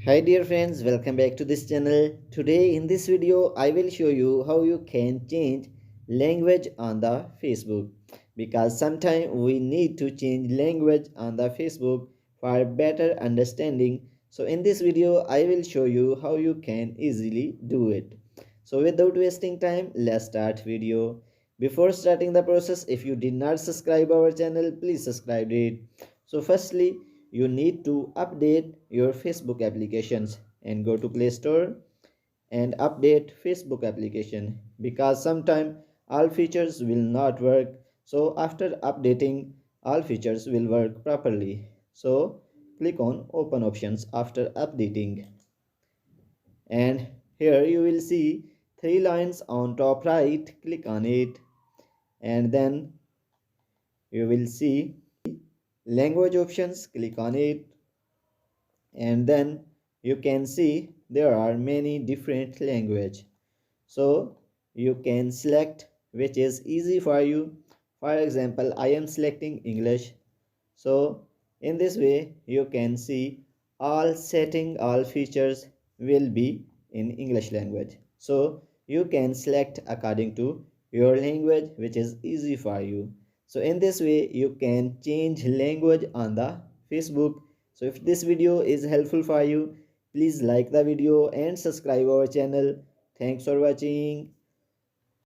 Hi dear friends, welcome back to this channel. Today in this video I will show you how you can change language on the Facebook, because sometimes we need to change language on the Facebook for better understanding. So in this video I will show you how you can easily do it. So without wasting time, let's start video. Before starting the process, if you did not subscribe our channel, please subscribe it. So firstly, you need to update your Facebook applications and go to Play Store and update Facebook application, because sometime all features will not work. So after updating, all features will work properly. So click on open options after updating, and here you will see three lines on top right. Click on it, and then you will see language options. Click on it, and then you can see there are many different language. So you can select which is easy for you. For example, I am selecting English. So in this way you can see all features will be in English language. So you can select according to your language which is easy for you. So in this way you can change language on the Facebook. So if this video is helpful for you, please like the video and subscribe our channel. Thanks for watching.